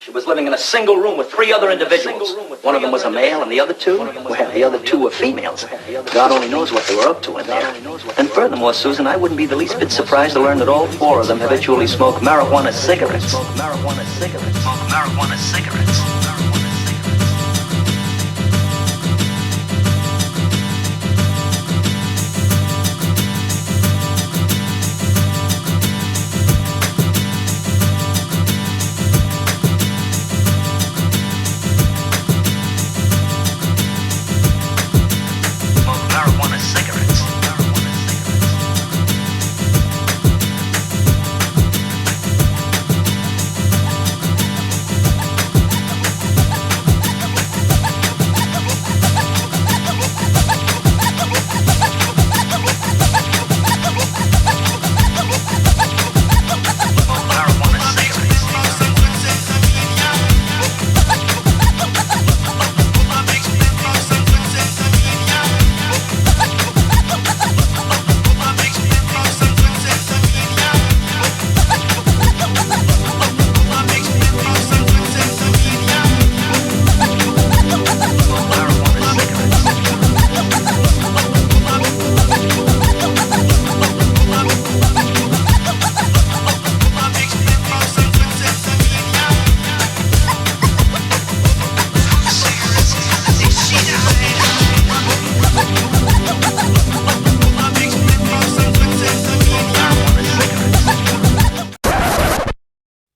She was living in a single room with 3 other individuals. One of them was a male, and the other two were females. God only knows what they were up to in there. And furthermore, Susan, I wouldn't be the least bit surprised to learn that all 4 of them habitually smoke marijuana cigarettes. Marijuana cigarettes.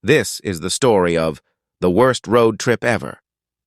This is the story of the worst road trip ever.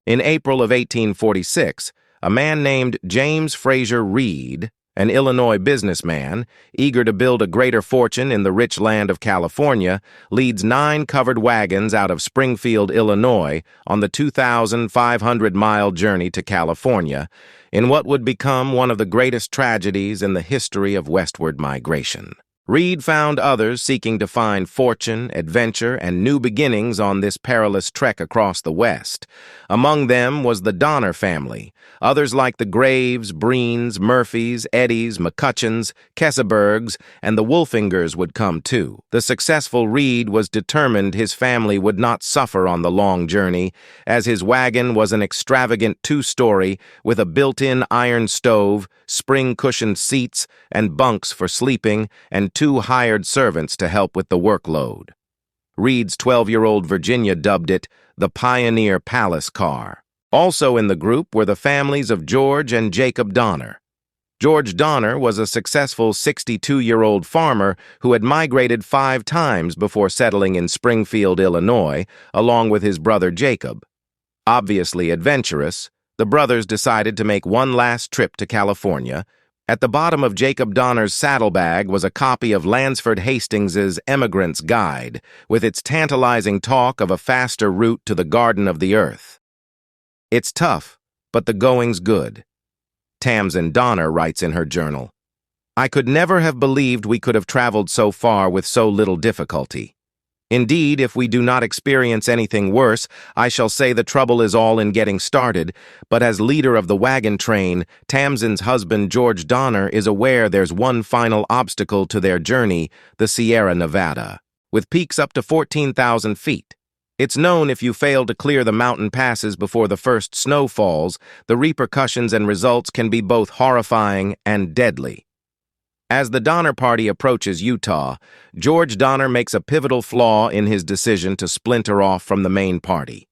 In April of 1846, a man named James Fraser Reed, an Illinois businessman, eager to build a greater fortune in the rich land of California, leads 9 covered wagons out of Springfield, Illinois, on the 2,500-mile journey to California, in what would become one of the greatest tragedies in the history of westward migration. Reed found others seeking to find fortune, adventure, and new beginnings on this perilous trek across the West. Among them was the Donner family. Others like the Graves, Breens, Murphys, Eddies, McCutcheons, Kesebergs, and the Wolfingers would come too. The successful Reed was determined his family would not suffer on the long journey, as his wagon was an extravagant 2-story with a built-in iron stove, spring-cushioned seats, and bunks for sleeping, and 2 hired servants to help with the workload. Reed's 12-year-old Virginia dubbed it the Pioneer Palace Car. Also in the group were the families of George and Jacob Donner. George Donner was a successful 62-year-old farmer who had migrated 5 times before settling in Springfield, Illinois, along with his brother Jacob. Obviously adventurous, the brothers decided to make one last trip to California. At the bottom of Jacob Donner's saddlebag was a copy of Lansford Hastings's Emigrant's Guide, with its tantalizing talk of a faster route to the Garden of the Earth. "It's tough, but the going's good," Tamsin Donner writes in her journal. "I could never have believed we could have traveled so far with so little difficulty. Indeed, if we do not experience anything worse, I shall say the trouble is all in getting started, but as leader of the wagon train, Tamsin's husband George Donner is aware there's one final obstacle to their journey, the Sierra Nevada, with peaks up to 14,000 feet. It's known if you fail to clear the mountain passes before the first snow falls, the repercussions and results can be both horrifying and deadly. As the Donner Party approaches Utah, George Donner makes a pivotal flaw in his decision to splinter off from the main party.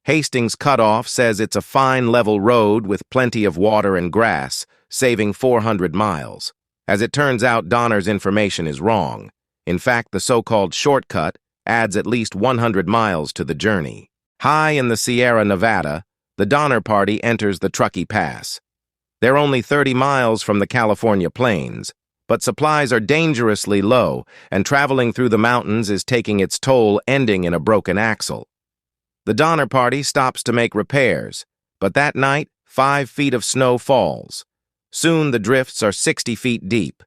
Hastings Cutoff says it's a fine level road with plenty of water and grass, saving 400 miles. As it turns out, Donner's information is wrong. In fact, the so-called shortcut adds at least 100 miles to the journey. High in the Sierra Nevada, the Donner Party enters the Truckee Pass. They're only 30 miles from the California plains, but supplies are dangerously low, and traveling through the mountains is taking its toll, ending in a broken axle. The Donner Party stops to make repairs, but that night, 5 feet of snow falls. Soon the drifts are 60 feet deep.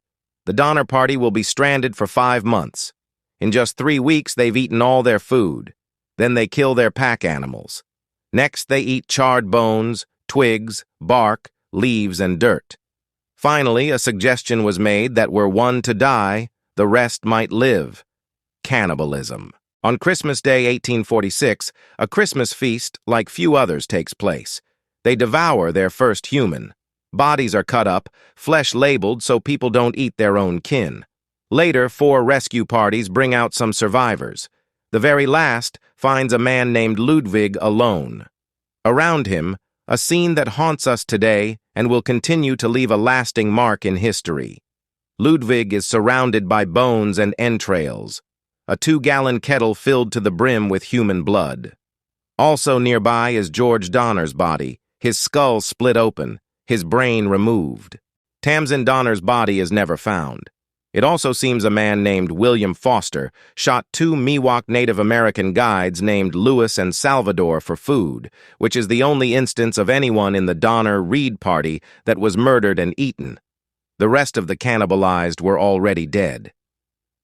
The Donner Party will be stranded for 5 months. In just 3 weeks, they've eaten all their food. Then they kill their pack animals. Next, they eat charred bones, twigs, bark, leaves, and dirt. Finally, a suggestion was made that were one to die, the rest might live. Cannibalism. On Christmas Day 1846, a Christmas feast like few others takes place. They devour their first human. Bodies are cut up, flesh labeled so people don't eat their own kin. Later, 4 rescue parties bring out some survivors. The very last finds a man named Ludwig alone. Around him, a scene that haunts us today and will continue to leave a lasting mark in history. Ludwig is surrounded by bones and entrails, a 2-gallon kettle filled to the brim with human blood. Also nearby is George Donner's body, his skull split open, his brain removed. Tamsin Donner's body is never found. It also seems a man named William Foster shot 2 Miwok Native American guides named Louis and Salvador for food, which is the only instance of anyone in the Donner-Reed party that was murdered and eaten. The rest of the cannibalized were already dead.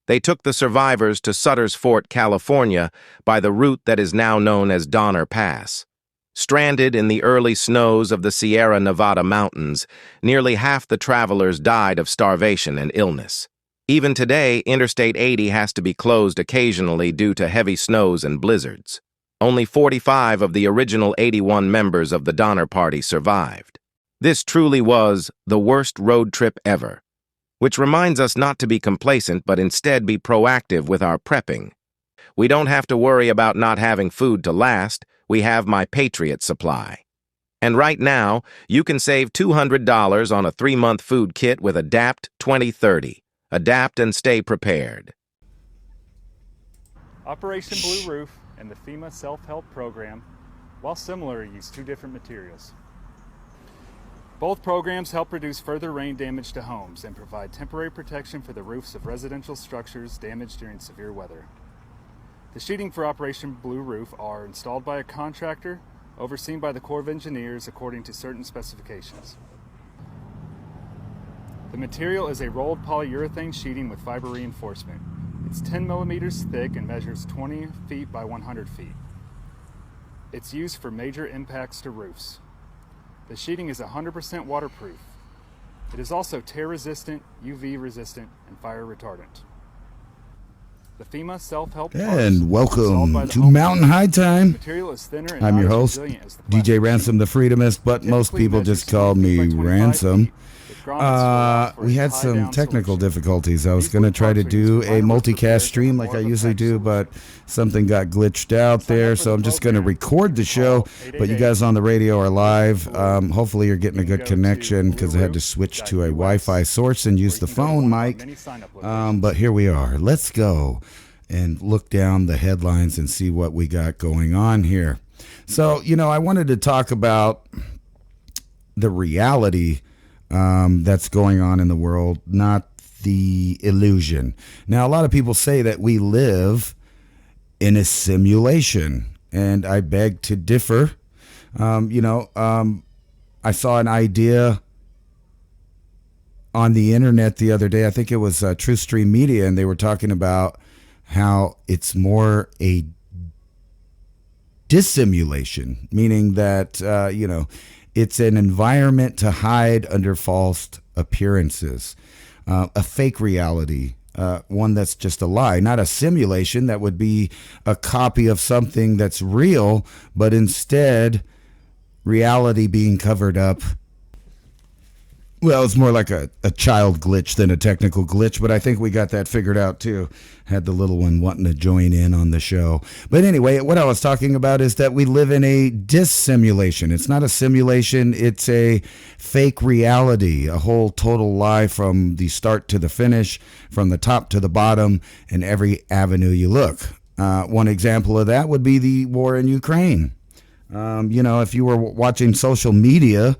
They took the survivors to Sutter's Fort, California, by the route that is now known as Donner Pass. Stranded in the early snows of the Sierra Nevada mountains, nearly half the travelers died of starvation and illness. Even today, Interstate 80 has to be closed occasionally due to heavy snows and blizzards. Only 45 of the original 81 members of the Donner Party survived. This truly was the worst road trip ever, which reminds us not to be complacent but instead be proactive with our prepping. We don't have to worry about not having food to last. We have My Patriot Supply. And right now, you can save $200 on a 3-month food kit with Adapt 2030. Adapt and stay prepared. Operation Blue Roof and the FEMA Self-Help Program, while similar, use 2 different materials. Both programs help reduce further rain damage to homes and provide temporary protection for the roofs of residential structures damaged during severe weather. The sheeting for Operation Blue Roof are installed by a contractor, overseen by the Corps of Engineers according to certain specifications. The material is a rolled polyurethane sheeting with fiber reinforcement. It's 10 millimeters thick and measures 20 feet by 100 feet. It's used for major impacts to roofs. The sheeting is 100% waterproof. It is also tear-resistant, UV-resistant, and fire-retardant. The FEMA Self-Help And welcome to Mountain High Time. Material is thinner and I'm your not as host, resilient as the DJ plastic. Ransom the Freedomist, but most Typically people measures just call 20 feet me by 25 Ransom. feet. It grommets allow for We a had some tie-down technical solution. difficulties. I was These going to wood try to props are used do for a fireworks multicast repairs stream and like more I of a usually package do, solution. but something got glitched out Sign up there, for so the I'm just going to program. record the show, Call but you guys on the radio are live. Hopefully you're getting a You can good go to connection because I had to switch to a Wi-Fi source and use the phone mic. But here we are. Let's go and look down the headlines and see what we got going on here. So, I wanted to talk about the reality that's going on in the world, not the illusion. Now, a lot of people say that we live in a simulation, and I beg to differ. I saw an idea on the internet the other day. I think it was True Stream Media, and they were talking about how it's more a dissimulation, meaning that, it's an environment to hide under false appearances, a fake reality, one that's just a lie, not a simulation that would be a copy of something that's real, but instead reality being covered up. Well, it's more like a child glitch than a technical glitch, but I think we got that figured out too. Had the little one wanting to join in on the show. But anyway, what I was talking about is that we live in a dissimulation. It's not a simulation, it's a fake reality, a whole total lie from the start to the finish, from the top to the bottom, and every avenue you look. One example of that would be the war in Ukraine. If you were watching social media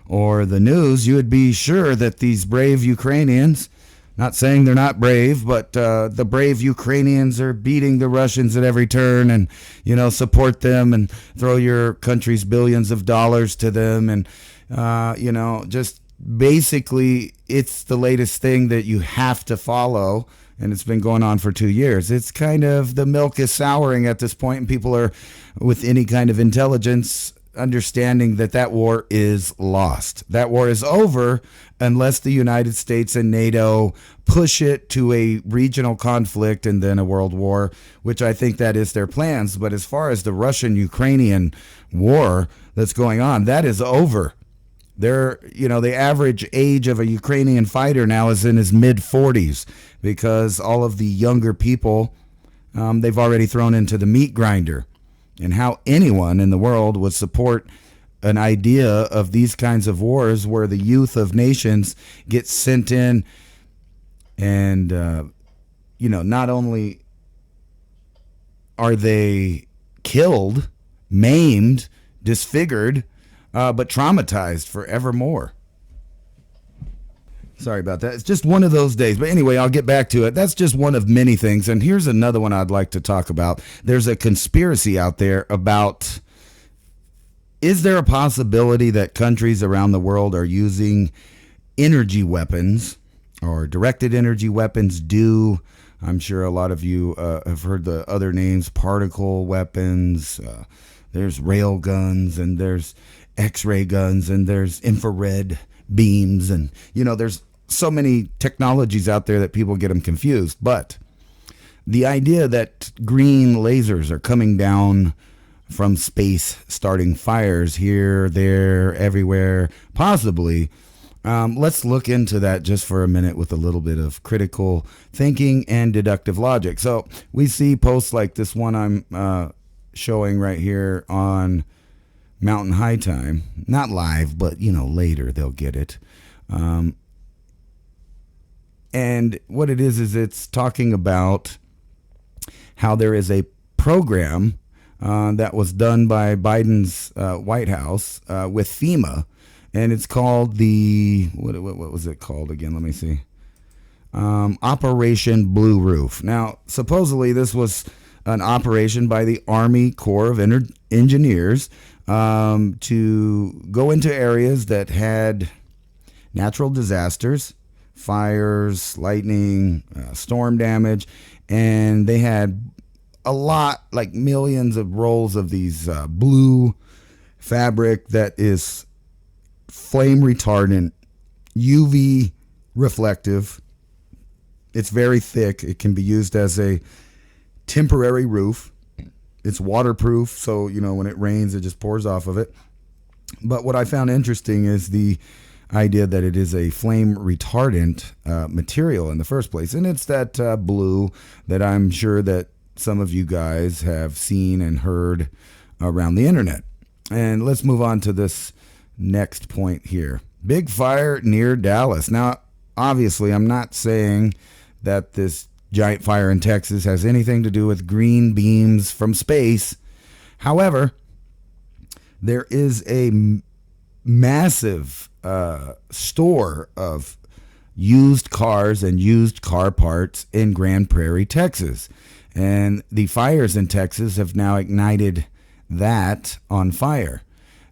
or the news, you would be sure that these brave Ukrainians, not saying they're not brave, but the brave Ukrainians are beating the Russians at every turn, and, support them and throw your country's billions of dollars to them. And, just basically it's the latest thing that you have to follow. And it's been going on for 2 years. It's kind of the milk is souring at this point, and people are, with any kind of intelligence, understanding that that war is lost. That war is over unless the United States and NATO push it to a regional conflict and then a world war, which I think that is their plans. But as far as the Russian-Ukrainian war that's going on, that is over. The average age of a Ukrainian fighter now is in his mid-40s because all of the younger people, they've already thrown into the meat grinder. And how anyone in the world would support an idea of these kinds of wars where the youth of nations get sent in and, not only are they killed, maimed, disfigured, but traumatized forevermore. Sorry about that. It's just one of those days. But anyway, I'll get back to it. That's just one of many things. And here's another one I'd like to talk about. There's a conspiracy out there about, is there a possibility that countries around the world are using energy weapons or directed energy weapons? I'm sure a lot of you have heard the other names, particle weapons. There's rail guns, and there's X-ray guns, and there's infrared beams, and there's so many technologies out there that people get them confused. But the idea that green lasers are coming down from space, starting fires here, there, everywhere, possibly, let's look into that just for a minute with a little bit of critical thinking and deductive logic. So we see posts like this one I'm showing right here on Mountain High Time, not live, but later they'll get it. And what it is it's talking about how there is a program that was done by Biden's White House with FEMA, and it's called what was it called again? Let me see. Operation Blue Roof. Now, supposedly this was an operation by the Army Corps of Engineers to go into areas that had natural disasters, fires, lightning, storm damage, and they had a lot, like millions of rolls of these blue fabric that is flame retardant, UV reflective. It's very thick. It can be used as a temporary roof. It's waterproof, so when it rains, it just pours off of it. But what I found interesting is the idea that it is a flame retardant material in the first place, and it's that blue that I'm sure that some of you guys have seen and heard around the internet. And let's move on to this next point here. Big fire near Dallas. Now, obviously, I'm not saying that this giant fire in Texas has anything to do with green beams from space. However, there is a massive store of used cars and used car parts in Grand Prairie, Texas. And the fires in Texas have now ignited that on fire.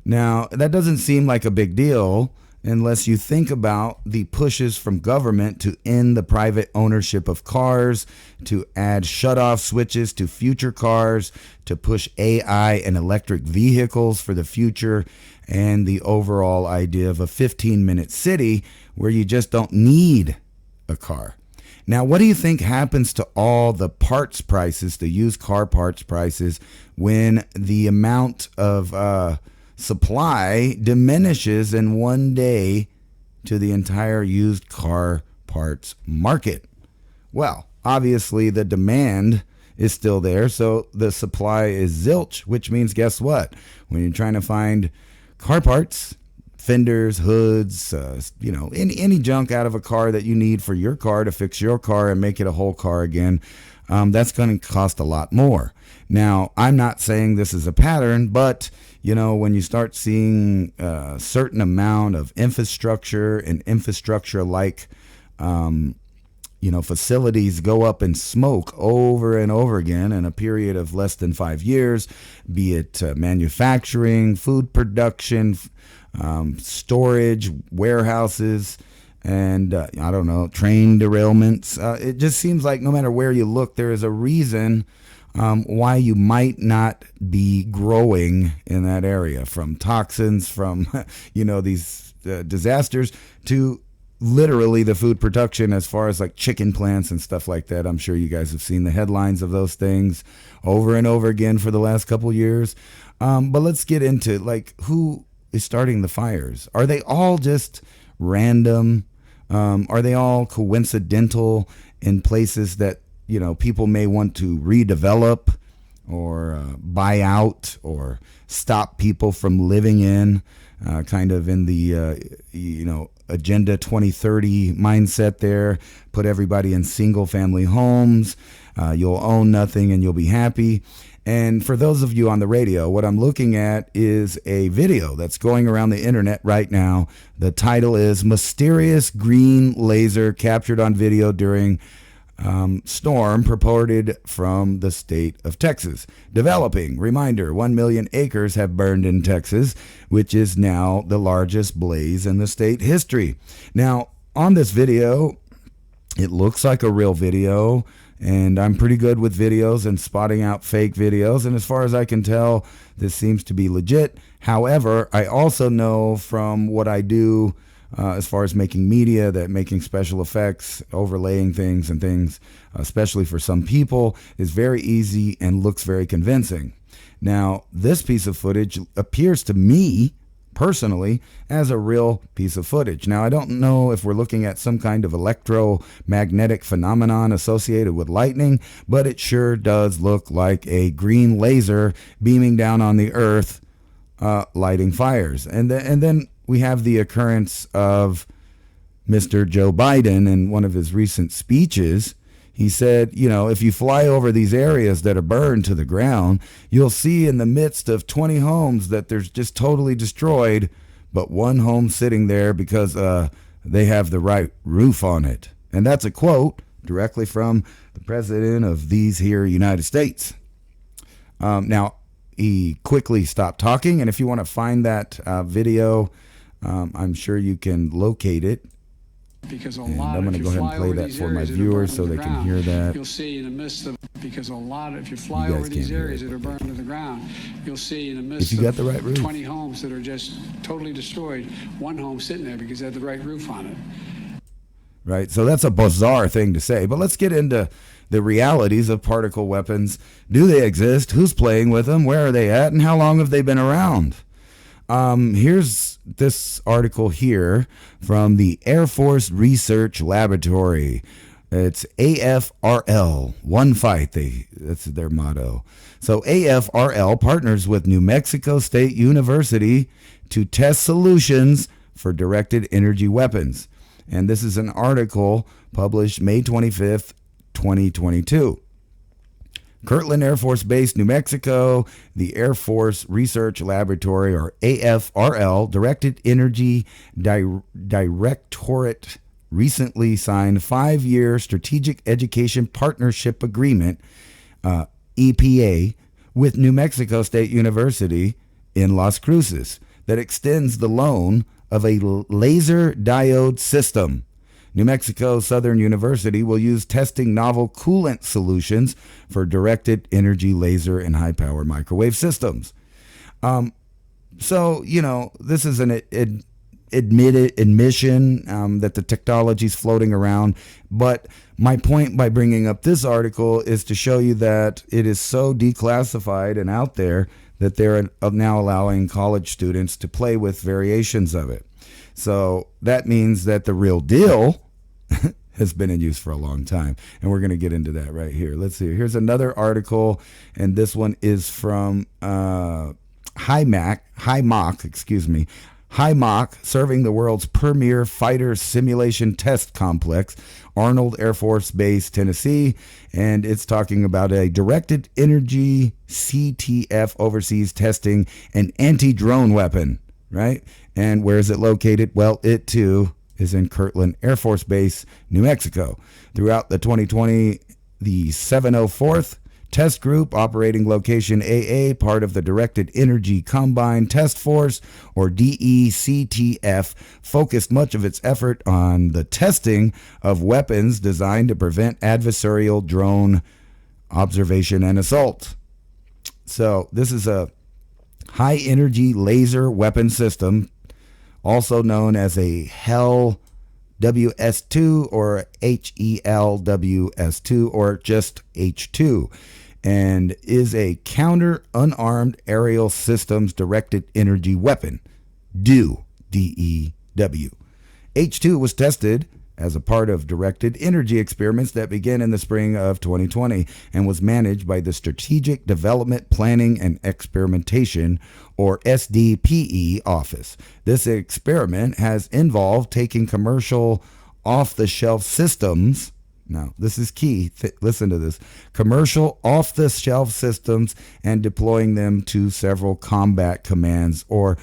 Now, that doesn't seem like a big deal unless you think about the pushes from government to end the private ownership of cars, to add shutoff switches to future cars, to push AI and electric vehicles for the future, and the overall idea of a 15-minute city where you just don't need a car. Now, what do you think happens to all the parts prices, the used car parts prices, when the amount of supply diminishes in one day to the entire used car parts market? Well, obviously the demand is still there, so the supply is zilch, which means guess what? When you're trying to find car parts, fenders, hoods, any junk out of a car that you need for your car to fix your car and make it a whole car again, that's going to cost a lot more. Now, I'm not saying this is a pattern, but when you start seeing a certain amount of infrastructure and infrastructure-like, facilities go up in smoke over and over again in a period of less than 5 years, be it manufacturing, food production, storage, warehouses, and train derailments. It just seems like no matter where you look, there is a reason why you might not be growing in that area, from toxins, from these disasters, to literally the food production as far as like chicken plants and stuff like that. I'm sure you guys have seen the headlines of those things over and over again for the last couple years. But let's get into like who is starting the fires. Are they all just random? Are they all coincidental in places that people may want to redevelop or buy out or stop people from living in, kind of in the Agenda 2030 mindset there, put everybody in single family homes, you'll own nothing and you'll be happy. And for those of you on the radio, what I'm looking at is a video that's going around the internet right now. The title is Mysterious Green Laser Captured on Video During Storm Purported from the State of Texas. Developing. Reminder, 1 million acres have burned in Texas, which is now the largest blaze in the state history. Now, on this video, it looks like a real video, and I'm pretty good with videos and spotting out fake videos. And as far as I can tell, this seems to be legit. However, I also know from what I do as far as making media, that making special effects, overlaying things and things, especially for some people, is very easy and looks very convincing. Now, this piece of footage appears to me, personally, as a real piece of footage. Now, I don't know if we're looking at some kind of electromagnetic phenomenon associated with lightning, but it sure does look like a green laser beaming down on the earth, lighting fires. And then we have the occurrence of Mr. Joe Biden in one of his recent speeches. He said, if you fly over these areas that are burned to the ground, you'll see in the midst of 20 homes that there's just totally destroyed, but one home sitting there because they have the right roof on it. And that's a quote directly from the president of these here United States. Now, he quickly stopped talking, and if you want to find that video, I'm sure you can locate it. Because I'm going to go ahead and play that for my viewers so they can hear that. You'll see in the midst of, because if you fly over these areas that are burned to the ground, you'll see in the midst of 20 homes that are just totally destroyed, one home sitting there because they have the right roof on it. Right, so that's a bizarre thing to say, but let's get into the realities of particle weapons. Do they exist? Who's playing with them? Where are they at? And how long have they been around? Here's this article here from the Air Force Research Laboratory. It's AFRL, one fight. That's their motto. So AFRL partners with New Mexico State University to test solutions for directed energy weapons. And this is an article published May 25th, 2022. Kirtland Air Force Base, New Mexico, the Air Force Research Laboratory, or AFRL, Directed Energy Directorate, recently signed 5-year Strategic Education Partnership Agreement, EPA, with New Mexico State University in Las Cruces that extends the loan of a laser diode system. New Mexico Southern University will use testing novel coolant solutions for directed energy laser and high-power microwave systems. So, this is an admission that the technology is floating around. But my point by bringing up this article is to show you that it is so declassified and out there that they're now allowing college students to play with variations of it. So that means that the real deal has been in use for a long time. And we're going to get into that right here. Let's see. Here's another article, and this one is from HIMAC, serving the world's premier fighter simulation test complex, Arnold Air Force Base, Tennessee. And it's talking about a directed energy CTF overseas testing an anti-drone weapon, right? And where is it located? Well, it too is in Kirtland Air Force Base, New Mexico. Throughout the 2020, the 704th Test Group, operating location AA, part of the Directed Energy Combined Test Force, or DECTF, focused much of its effort on the testing of weapons designed to prevent adversarial drone observation, and assault. So this is a high energy laser weapon system, also known as a HEL WS2 or HELWS2 or just H2, and is a counter unarmed aerial systems directed energy weapon, DEW, DEW. H2 was tested as a part of directed energy experiments that began in the spring of 2020 and was managed by the Strategic Development Planning and Experimentation, or SDPE office. This experiment has involved taking commercial off-the-shelf systems. Now, this is key. Listen to this. Commercial off-the-shelf systems and deploying them to several combat commands, or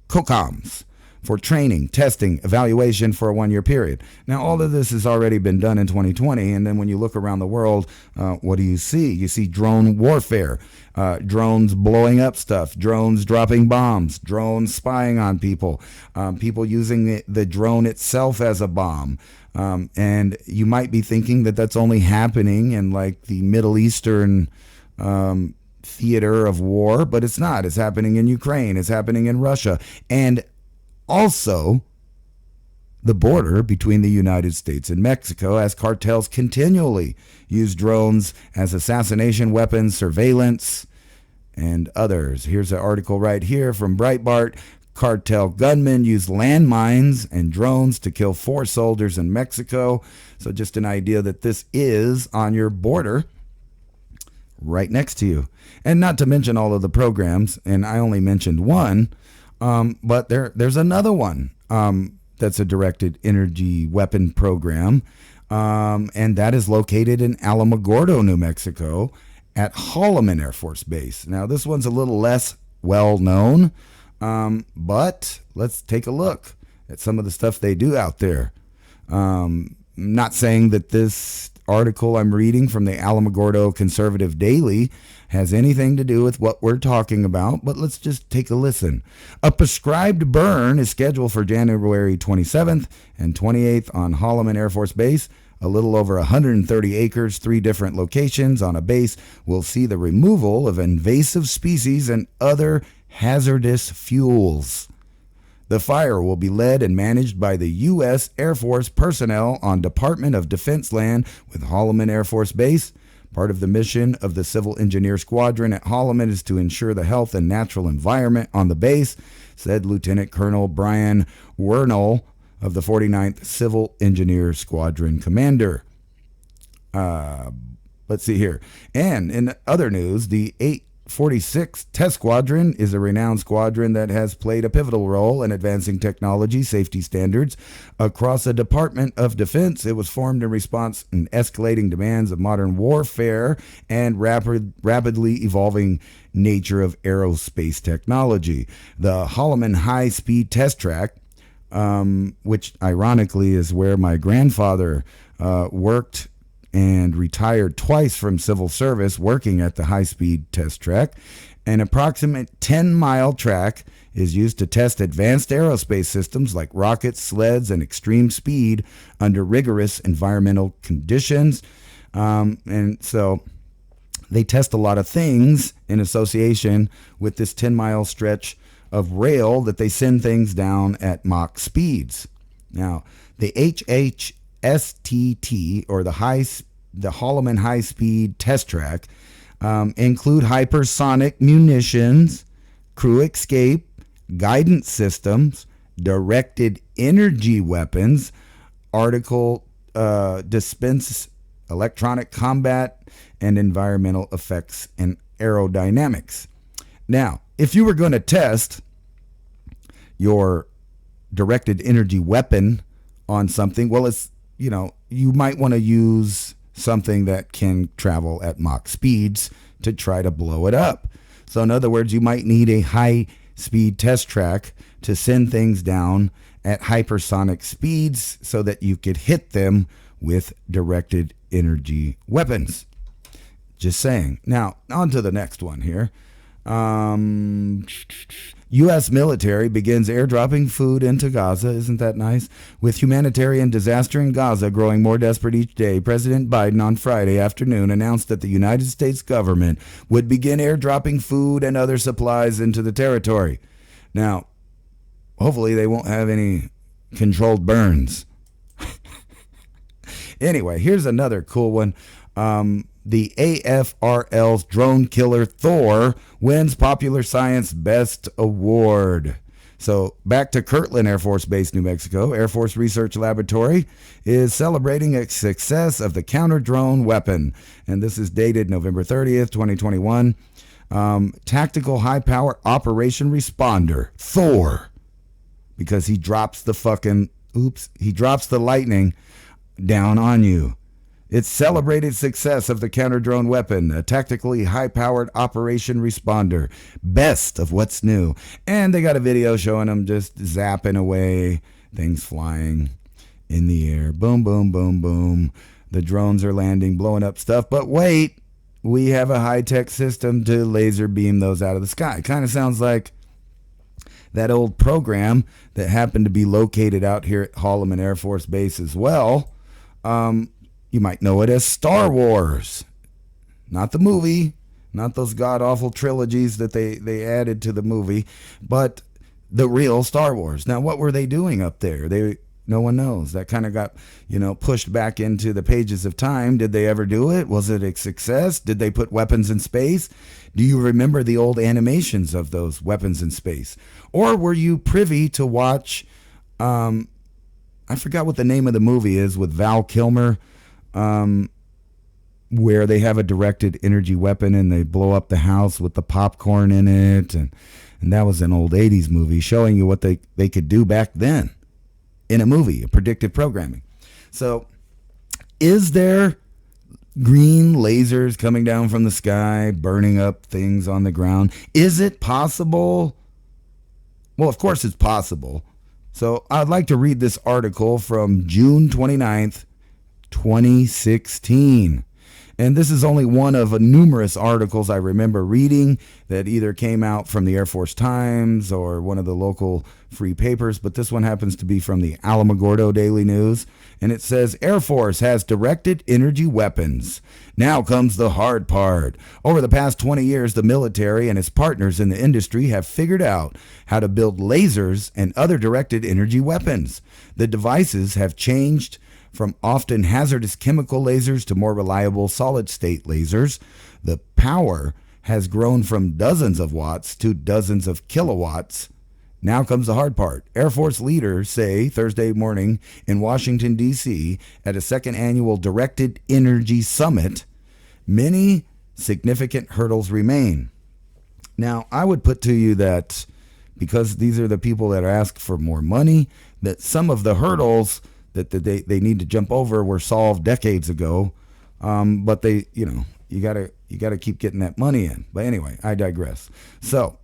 COCOMs, for training, testing, evaluation for a 1-year period. Now, all of this has already been done in 2020, and then when you look around the world, what do you see? You see drone warfare, drones blowing up stuff, drones dropping bombs, drones spying on people, people using the drone itself as a bomb. And you might be thinking that that's only happening in like the Middle Eastern theater of war, but it's not. It's happening in Ukraine. It's happening in Russia. And also the border between the United States and Mexico, as cartels continually use drones as assassination weapons, surveillance, and others. Here's an article right here from Breitbart. Cartel gunmen use landmines and drones to kill 4 soldiers in Mexico. So just an idea that this is on your border right next to you. And not to mention all of the programs, and I only mentioned one, but there's another one that's a directed energy weapon program, and that is located in Alamogordo, New Mexico, at Holloman Air Force Base. Now, this one's a little less well known, but let's take a look at some of the stuff they do out there. Not saying that this article I'm reading from the Alamogordo Conservative Daily has anything to do with what we're talking about, but let's just take a listen. A prescribed burn is scheduled for January 27th and 28th on Holloman Air Force Base. A little over 130 acres, 3 different locations on a base will see the removal of invasive species and other hazardous fuels. The fire will be led and managed by the U.S. Air Force personnel on Department of Defense land with Holloman Air Force Base. Part of the mission of the Civil Engineer Squadron at Holloman is to ensure the health and natural environment on the base, said Lieutenant Colonel Brian Wernell of the 49th Civil Engineer Squadron Commander. Let's see here. And in other news, the 846th Test Squadron is a renowned squadron that has played a pivotal role in advancing technology safety standards across the Department of Defense. It was formed in response to escalating demands of modern warfare and rapidly evolving nature of aerospace technology. The Holloman High Speed Test Track, which ironically is where my grandfather worked and retired twice from civil service, working at the high-speed test track. An approximate 10-mile track is used to test advanced aerospace systems like rockets, sleds, and extreme speed under rigorous environmental conditions. And so they test a lot of things in association with this 10-mile stretch of rail that they send things down at Mach speeds. Now, the HHSTT, or the Holloman High Speed Test Track, include hypersonic munitions, crew escape, guidance systems, directed energy weapons, article dispense, electronic combat, and environmental effects and aerodynamics. Now, if you were going to test your directed energy weapon on something, well, it's, you might want to use something that can travel at Mach speeds to try to blow it up. So in other words, you might need a high speed test track to send things down at hypersonic speeds so that you could hit them with directed energy weapons. Just saying. Now, on to the next one here. U.S. military begins airdropping food into Gaza. Isn't that nice? With humanitarian disaster in Gaza growing more desperate each day, President Biden on Friday afternoon announced that the United States government would begin airdropping food and other supplies into the territory. Now, hopefully they won't have any controlled burns. Anyway, here's another cool one. The AFRL's drone killer Thor wins Popular Science Best Award. So back to Kirtland Air Force Base, New Mexico. Air Force Research Laboratory is celebrating a success of the counter-drone weapon. And this is dated November 30th, 2021. Tactical high-power operation responder, Thor. Because he drops he drops the lightning down on you. It's celebrated success of the counter-drone weapon, a tactically high-powered operation responder. Best of what's new. And they got a video showing them just zapping away, things flying in the air. Boom, boom, boom, boom. The drones are landing, blowing up stuff. But wait, we have a high-tech system to laser beam those out of the sky. Kind of sounds like that old program that happened to be located out here at Holloman Air Force Base as well. You might know it as Star Wars. Not the movie, not those god-awful trilogies that they added to the movie, but the real Star Wars. Now, what were they doing up there? No one knows. That kind of got, pushed back into the pages of time. Did they ever do it? Was it a success? Did they put weapons in space? Do you remember the old animations of those weapons in space? Or were you privy to watch, I forgot what the name of the movie is, with Val Kilmer, where they have a directed energy weapon and they blow up the house with the popcorn in it. And that was an old 80s movie showing you what they could do back then in a movie, a predictive programming. So is there green lasers coming down from the sky, burning up things on the ground? Is it possible? Well, of course it's possible. So I'd like to read this article from June 29th, 2016. And this is only one of numerous articles I remember reading that either came out from the Air Force Times or one of the local free papers, but this one happens to be from the Alamogordo Daily News, and it says, Air Force has directed energy weapons. Now comes the hard part. Over the past 20 years, the military and its partners in the industry have figured out how to build lasers and other directed energy weapons. The devices have changed from often hazardous chemical lasers to more reliable solid-state lasers. The power has grown from dozens of watts to dozens of kilowatts. Now comes the hard part. Air Force leaders say Thursday morning in Washington, D.C., at a second annual Directed Energy Summit, many significant hurdles remain. Now, I would put to you that because these are the people that ask for more money, that some of the hurdles that they need to jump over were solved decades ago, but you gotta keep getting that money in. But anyway, I digress. So,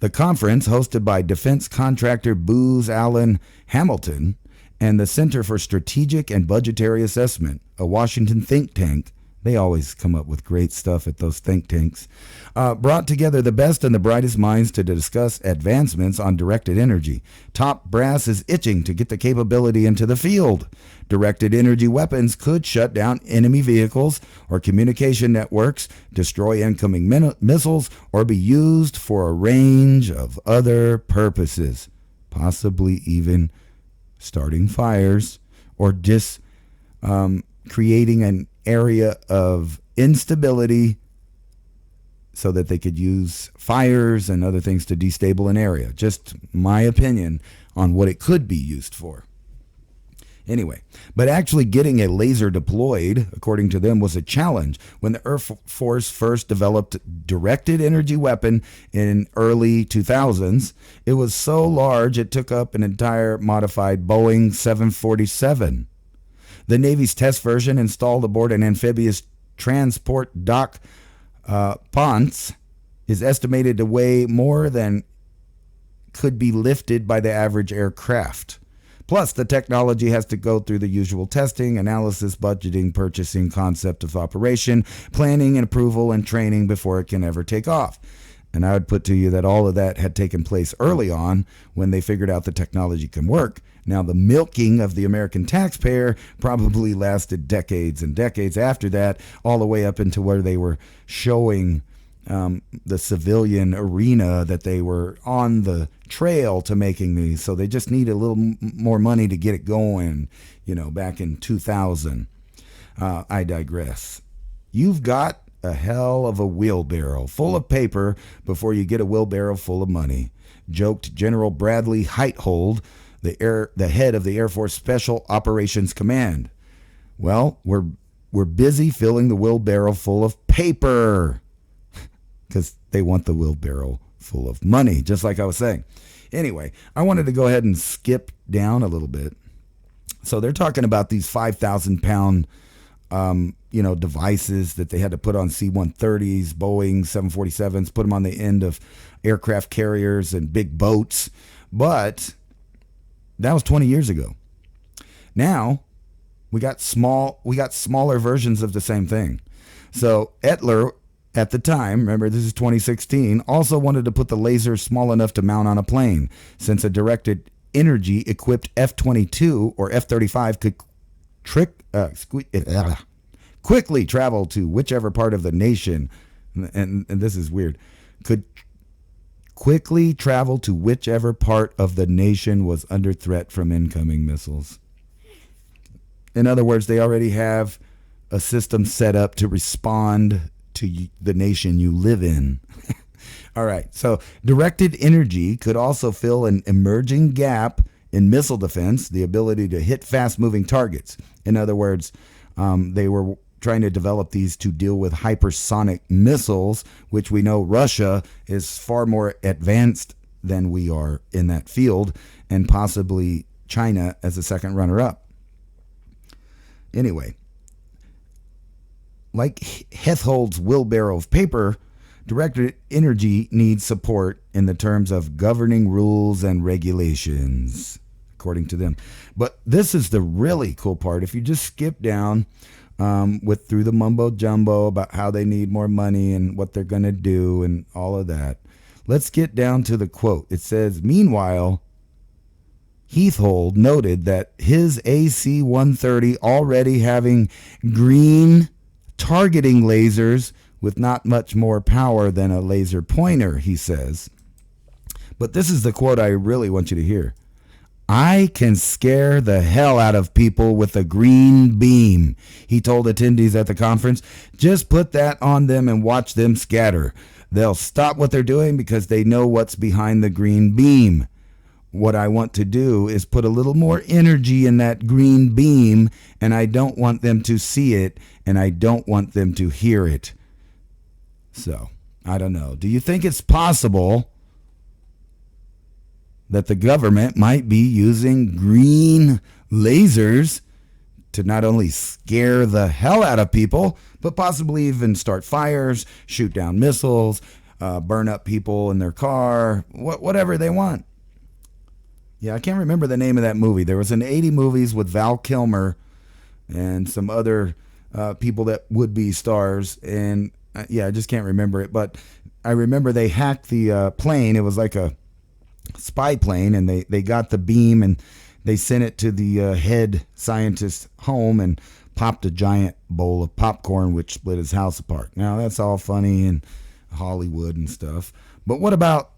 the conference, hosted by defense contractor Booz Allen Hamilton and the Center for Strategic and Budgetary Assessment, a Washington think tank. They always come up with great stuff at those think tanks. Brought together the best and the brightest minds to discuss advancements on directed energy. Top brass is itching to get the capability into the field. Directed energy weapons could shut down enemy vehicles or communication networks, destroy incoming missiles, or be used for a range of other purposes, possibly even starting fires or creating an area of instability so that they could use fires and other things to destabilize an area. Just my opinion on what it could be used for. Anyway, but actually getting a laser deployed, according to them, was a challenge. When the Air Force first developed directed energy weapon in early 2000s, it was so large it took up an entire modified Boeing 747. The Navy's test version, installed aboard an amphibious transport dock ponce, is estimated to weigh more than could be lifted by the average aircraft. Plus, the technology has to go through the usual testing, analysis, budgeting, purchasing, concept of operation, planning and approval, and training before it can ever take off. And I would put to you that all of that had taken place early on when they figured out the technology can work. Now, the milking of the American taxpayer probably lasted decades and decades after that, all the way up into where they were showing the civilian arena that they were on the trail to making these. So they just need a little more money to get it going, back in 2000. I digress. You've got a hell of a wheelbarrow full of paper before you get a wheelbarrow full of money, joked General Bradley Heithold, the head of the Air Force Special Operations Command. Well, we're busy filling the wheelbarrow full of paper because they want the wheelbarrow full of money, just like I was saying. Anyway, I wanted to go ahead and skip down a little bit. So they're talking about these 5,000-pound devices that they had to put on C-130s, Boeing 747s, put them on the end of aircraft carriers and big boats. But that was 20 years ago. Now we got smaller versions of the same thing. So Etler at the time, remember this is 2016, also wanted to put the laser small enough to mount on a plane, since a directed energy equipped F-22 or F-35 could quickly travel to whichever part of the nation, and this is weird, could quickly travel to whichever part of the nation was under threat from incoming missiles. In other words, they already have a system set up to respond to the nation you live in. All right, so directed energy could also fill an emerging gap in missile defense, the ability to hit fast-moving targets. In other words, they were trying to develop these to deal with hypersonic missiles, which we know Russia is far more advanced than we are in that field, and possibly China as a second runner-up. Anyway, like Heithold's wheelbarrow of paper, directed energy needs support in the terms of governing rules and regulations, according to them. But this is the really cool part. If you just skip down through the mumbo jumbo about how they need more money and what they're going to do and all of that, let's get down to the quote. It says, meanwhile, Heithold noted that his AC-130 already having green targeting lasers with not much more power than a laser pointer, he says. But this is the quote I really want you to hear. I can scare the hell out of people with a green beam, he told attendees at the conference. Just put that on them and watch them scatter. They'll stop what they're doing because they know what's behind the green beam. What I want to do is put a little more energy in that green beam, and I don't want them to see it, and I don't want them to hear it. So, I don't know. Do you think it's possible that the government might be using green lasers to not only scare the hell out of people, but possibly even start fires, shoot down missiles, burn up people in their car, whatever they want? Yeah, I can't remember the name of that movie. There was an 80 movies with Val Kilmer and some other people that would be stars, and I just can't remember it. But I remember they hacked the plane. It was like a spy plane, and they got the beam and they sent it to the head scientist's home and popped a giant bowl of popcorn, which split his house apart. Now, that's all funny and Hollywood and stuff. But what about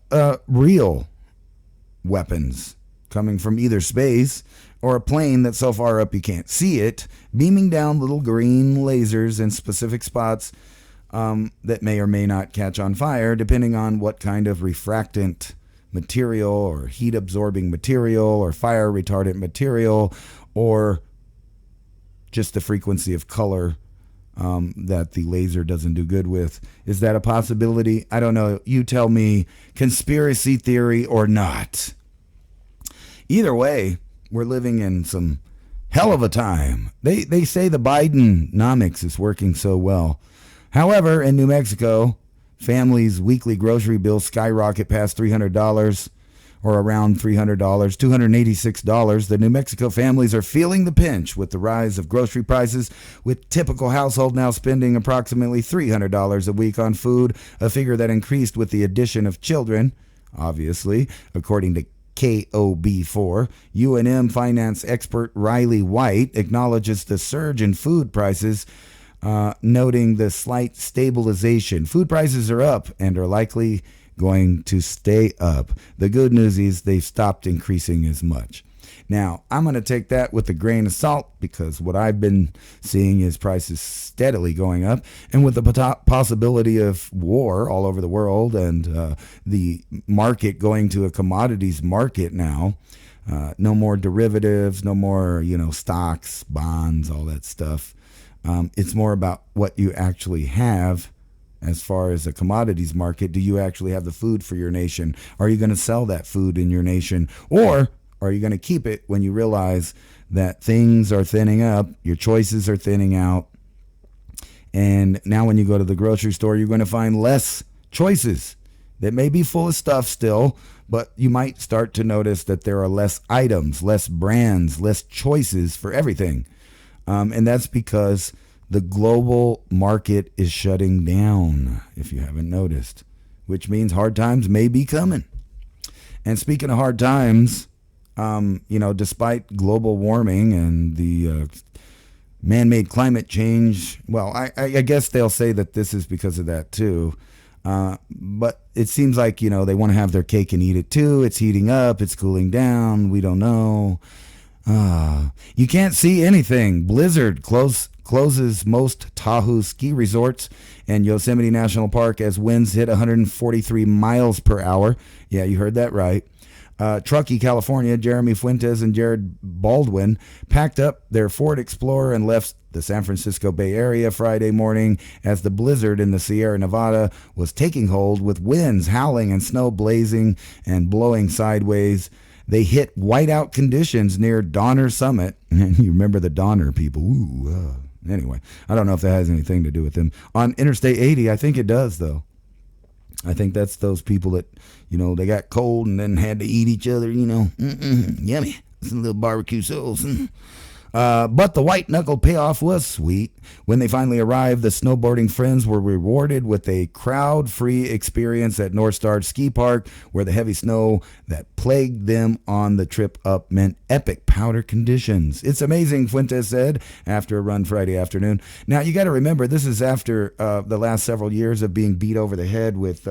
real weapons coming from either space or a plane that's so far up you can't see it, beaming down little green lasers in specific spots that may or may not catch on fire, depending on what kind of refractant material or heat absorbing material or fire retardant material, or just the frequency of color that the laser doesn't do good with. Is that a possibility? I don't know. You tell me, conspiracy theory or not. Either way, we're living in some hell of a time. They say the Bidenomics is working so well. However, in New Mexico, families' weekly grocery bills skyrocket past $300. or around $300, $286. The New Mexico families are feeling the pinch with the rise of grocery prices, with typical household now spending approximately $300 a week on food, a figure that increased with the addition of children, obviously, according to KOB4. UNM finance expert Riley White acknowledges the surge in food prices, noting the slight stabilization. Food prices are up and are likely going to stay up. The good news is they've stopped increasing as much. Now, I'm going to take that with a grain of salt, because what I've been seeing is prices steadily going up, and with the possibility of war all over the world and the market going to a commodities market now, no more derivatives, no more, stocks, bonds, all that stuff. It's more about what you actually have. As far as a commodities market, do you actually have the food for your nation? Are you going to sell that food in your nation? Or are you going to keep it when you realize that things are thinning up, your choices are thinning out, and now when you go to the grocery store, you're going to find less choices that may be full of stuff still, but you might start to notice that there are less items, less brands, less choices for everything. And that's because the global market is shutting down, if you haven't noticed, which means hard times may be coming. And speaking of hard times, despite global warming and the man-made climate change, well, I guess they'll say that this is because of that too. But it seems like, they want to have their cake and eat it too. It's heating up. It's cooling down. We don't know. You can't see anything. Blizzard closes most Tahoe ski resorts and Yosemite National Park as winds hit 143 miles per hour. Yeah, you heard that right. Truckee, California, Jeremy Fuentes and Jared Baldwin packed up their Ford Explorer and left the San Francisco Bay Area Friday morning as the blizzard in the Sierra Nevada was taking hold, with winds howling and snow blazing and blowing sideways. They hit whiteout conditions near Donner Summit. And you remember the Donner people. Anyway, I don't know if that has anything to do with them. On Interstate 80, I think it does, though. I think that's those people that, they got cold and then had to eat each other, yummy. Some little barbecue sauce. But the white knuckle payoff was sweet. When they finally arrived, the snowboarding friends were rewarded with a crowd-free experience at North Star Ski Park, where the heavy snow that plagued them on the trip up meant epic powder conditions. It's amazing, Fuentes said after a run Friday afternoon. Now, you got to remember, this is after the last several years of being beat over the head with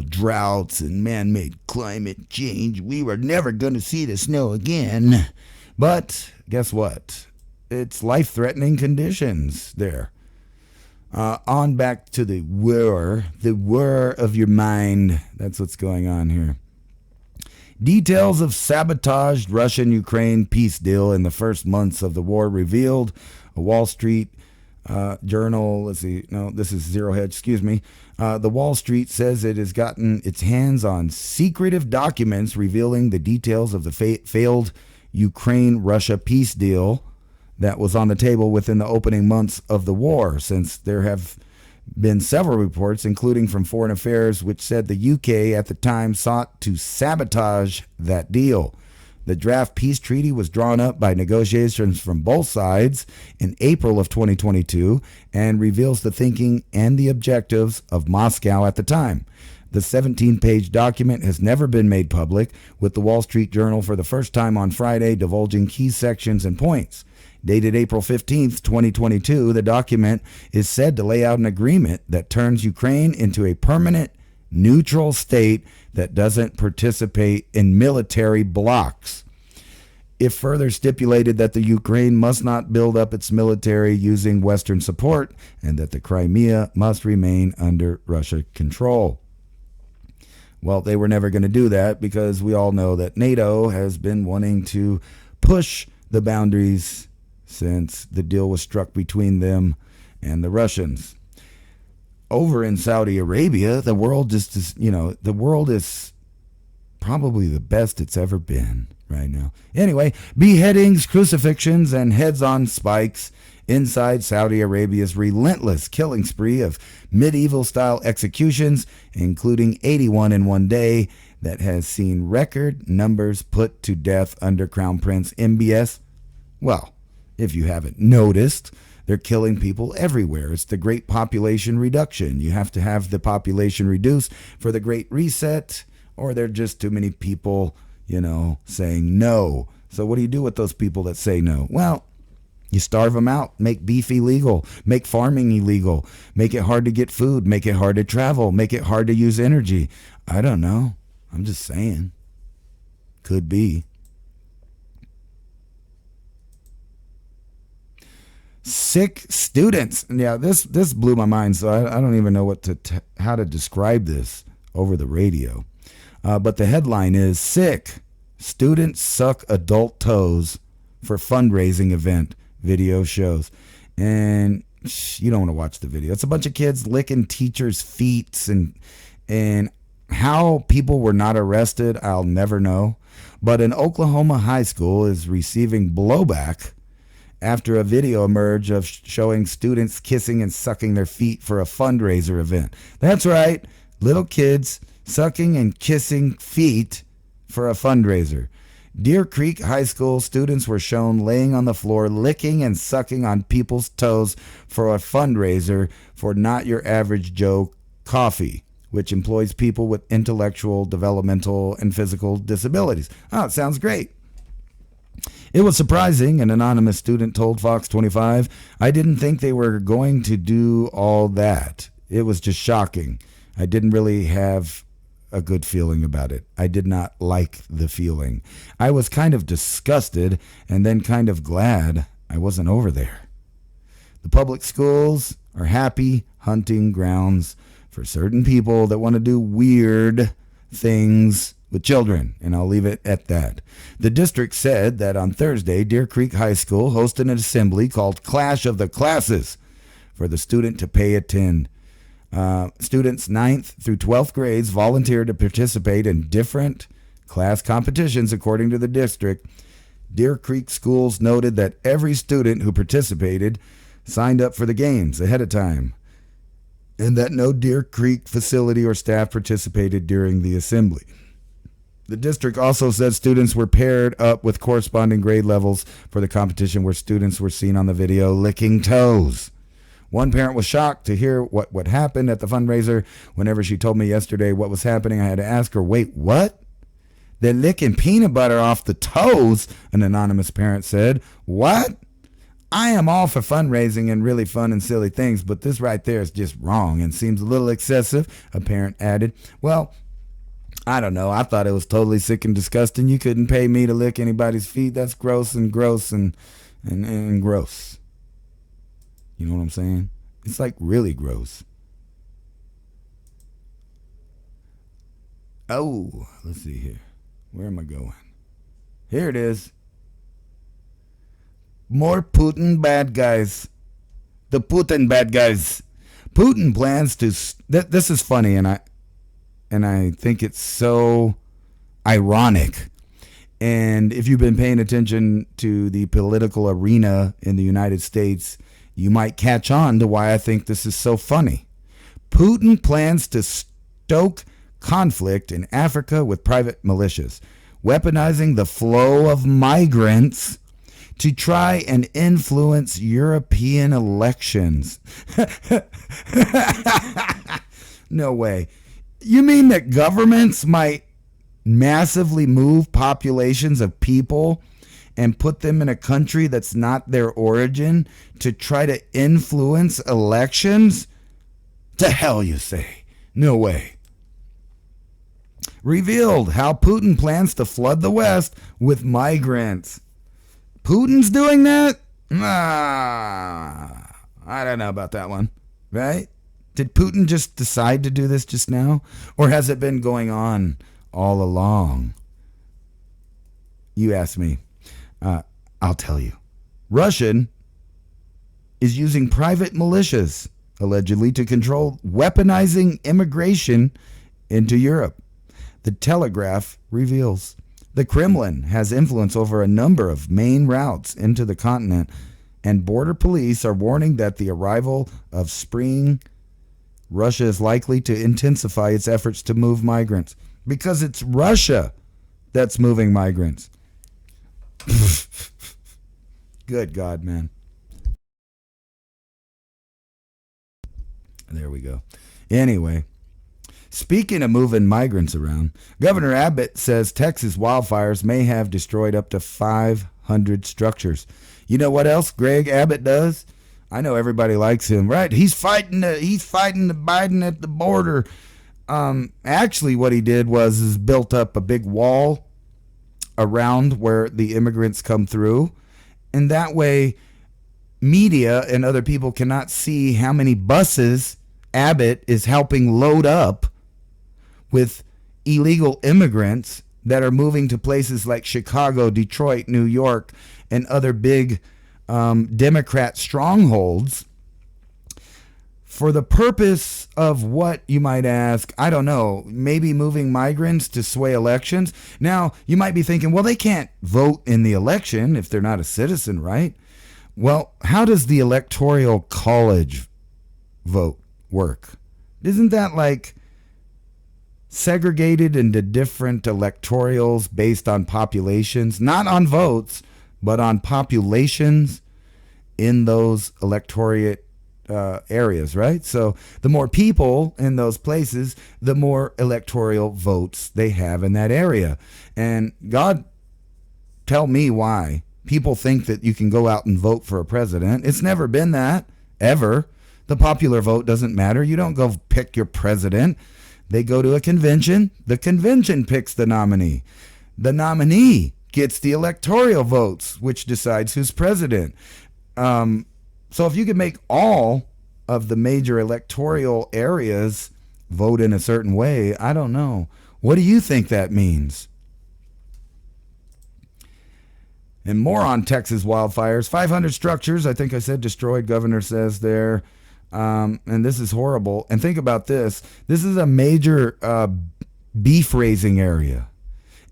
droughts and man-made climate change. We were never going to see the snow again. But guess what? It's life-threatening conditions there. On back to the war of your mind. That's what's going on here. Details of sabotaged Russian-Ukraine peace deal in the first months of the war revealed. A Wall Street Journal, this is Zero Hedge, excuse me. The Wall Street says it has gotten its hands on secretive documents revealing the details of the failed Ukraine-Russia peace deal that was on the table within the opening months of the war, since there have been several reports, including from Foreign Affairs, which said the UK at the time sought to sabotage that deal. The draft peace treaty was drawn up by negotiations from both sides in April of 2022 and reveals the thinking and the objectives of Moscow at the time. The 17-page document has never been made public, with the Wall Street Journal for the first time on Friday divulging key sections and points. Dated April 15th, 2022, the document is said to lay out an agreement that turns Ukraine into a permanent neutral state that doesn't participate in military blocs. It further stipulated that the Ukraine must not build up its military using Western support and that the Crimea must remain under Russian control. Well, they were never going to do that because we all know that NATO has been wanting to push the boundaries since the deal was struck between them and the Russians. Over in Saudi Arabia, the world is probably the best it's ever been right now. Anyway, beheadings, crucifixions, and heads on spikes inside Saudi Arabia's relentless killing spree of medieval-style executions, including 81 in one day, that has seen record numbers put to death under Crown Prince MBS. Well, if you haven't noticed, they're killing people everywhere. It's the Great Population Reduction. You have to have the population reduced for the Great Reset, or there are just too many people, saying no. So what do you do with those people that say no? Well, you starve them out, make beef illegal, make farming illegal, make it hard to get food, make it hard to travel, make it hard to use energy. I don't know. I'm just saying. Could be. Sick students. Yeah, this blew my mind, so I don't even know how to describe this over the radio. But the headline is, Sick Students Suck Adult Toes for Fundraising Event, video shows. And you don't want to watch the video. It's a bunch of kids licking teachers' feet, and how people were not arrested, I'll never know. But an Oklahoma high school is receiving blowback after a video emerged of showing students kissing and sucking their feet for a fundraiser event. That's right, little kids sucking and kissing feet for a fundraiser. Deer Creek High School students were shown laying on the floor, licking and sucking on people's toes for a fundraiser for Not Your Average Joe Coffee, which employs people with intellectual, developmental, and physical disabilities. Oh, it sounds great. It was surprising, an anonymous student told Fox 25. I didn't think they were going to do all that. It was just shocking. I didn't really have a good feeling about it. I did not like the feeling. I was kind of disgusted and then kind of glad I wasn't over there. The public schools are happy hunting grounds for certain people that want to do weird things with children, and I'll leave it at that. The district said that on Thursday, Deer Creek High School hosted an assembly called Clash of the Classes for the student to pay attend. Students 9th through 12th grades volunteered to participate in different class competitions, according to the district. Deer Creek schools noted that every student who participated signed up for the games ahead of time, and that no Deer Creek facility or staff participated during the assembly. The district also said students were paired up with corresponding grade levels for the competition, where students were seen on the video licking toes. One parent was shocked to hear what happened at the fundraiser. Whenever she told me yesterday what was happening, I had to ask her, wait, what? They're licking peanut butter off the toes, an anonymous parent said. What? I am all for fundraising and really fun and silly things, but this right there is just wrong and seems a little excessive, a parent added. Well, I don't know. I thought it was totally sick and disgusting. You couldn't pay me to lick anybody's feet. That's gross and gross and gross. You know what I'm saying? It's like really gross. Oh, let's see here. Where am I going? Here it is. More Putin bad guys. The Putin bad guys. Putin plans to... This is funny, and I think it's so ironic. And if you've been paying attention to the political arena in the United States, you might catch on to why I think this is so funny. Putin plans to stoke conflict in Africa with private militias, weaponizing the flow of migrants to try and influence European elections. No way. You mean that governments might massively move populations of people and put them in a country that's not their origin to try to influence elections? To hell, you say. No way. Revealed how Putin plans to flood the West with migrants. Putin's doing that? I don't know about that one, right? Did Putin just decide to do this just now? Or has it been going on all along? You ask me. I'll tell you. Russian is using private militias, allegedly, to control weaponizing immigration into Europe. The Telegraph reveals the Kremlin has influence over a number of main routes into the continent, and border police are warning that the arrival of spring, Russia is likely to intensify its efforts to move migrants because it's Russia that's moving migrants. Good God, man. There we go. Anyway, speaking of moving migrants around, Governor Abbott says Texas wildfires may have destroyed up to 500 structures. You know what else Greg Abbott does? I know everybody likes him, right? He's fighting the Biden at the border. Actually, what he did is built up a big wall around where the immigrants come through, and that way media and other people cannot see how many buses Abbott is helping load up with illegal immigrants that are moving to places like Chicago, Detroit, New York, and other big Democrat strongholds for the purpose of what, you might ask? I don't know, maybe moving migrants to sway elections. Now, you might be thinking, well, they can't vote in the election if they're not a citizen, right? Well, how does the Electoral College vote work? Isn't that like segregated into different electorals based on populations, not on votes, but on populations in those electorate areas, right? So the more people in those places, the more electoral votes they have in that area. And God, tell me why people think that you can go out and vote for a president. It's never been that, ever. The popular vote doesn't matter. You don't go pick your president. They go to a convention. The convention picks the nominee. The nominee gets the electoral votes, which decides who's president. So if you could make all of the major electoral areas vote in a certain way, I don't know. What do you think that means? And more on Texas wildfires. 500 structures, I think I said destroyed, governor says there. And this is horrible. And think about this. This is a major beef raising area.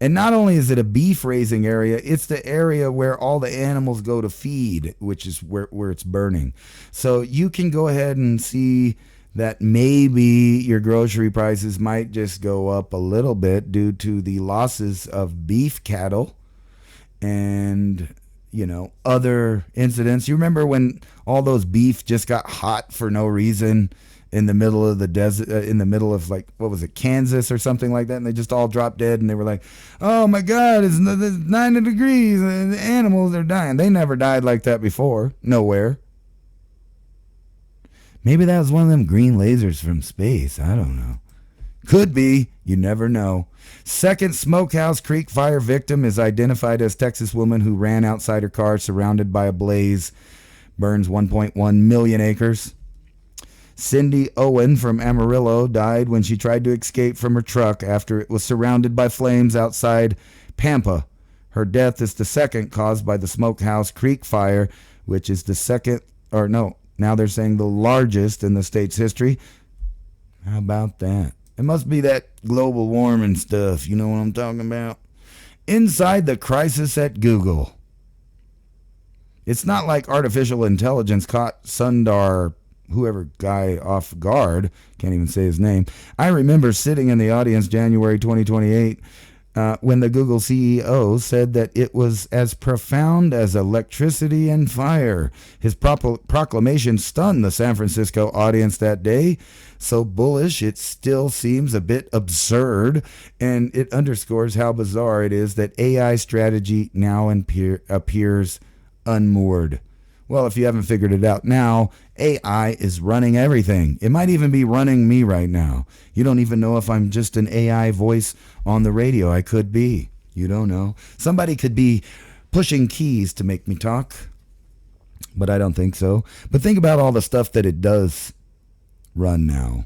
And not only is it a beef raising area, it's the area where all the animals go to feed, which is where it's burning. So you can go ahead and see that maybe your grocery prices might just go up a little bit due to the losses of beef cattle and, you know, other incidents. You remember when all those beef just got hot for no reason in the middle of the desert, in the middle of, like, what was it, Kansas or something like that, and they just all dropped dead, and they were like, oh my God, it's 90 degrees, and the animals are dying. They never died like that before, nowhere. Maybe that was one of them green lasers from space, I don't know. Could be, you never know. Second Smokehouse Creek fire victim is identified as Texas woman who ran outside her car surrounded by a blaze, burns 1.1 million acres. Cindy Owen from Amarillo died when she tried to escape from her truck after it was surrounded by flames outside Pampa. Her death is the second caused by the Smokehouse Creek fire, which is the second, or no, now they're saying the largest in the state's history. How about that? It must be that global warming stuff. You know what I'm talking about? Inside the crisis at Google. It's not like artificial intelligence caught Sundar, whoever guy, off guard. Can't even say his name. I remember sitting in the audience January 2028 when the Google CEO said that it was as profound as electricity and fire. His proclamation stunned the San Francisco audience that day. So bullish, it still seems a bit absurd, and it underscores how bizarre it is that AI strategy now appears unmoored. Well, if you haven't figured it out now, AI is running everything. It might even be running me right now. You don't even know if I'm just an AI voice on the radio. I could be. You don't know. Somebody could be pushing keys to make me talk, but I don't think so. But think about all the stuff that it does run now.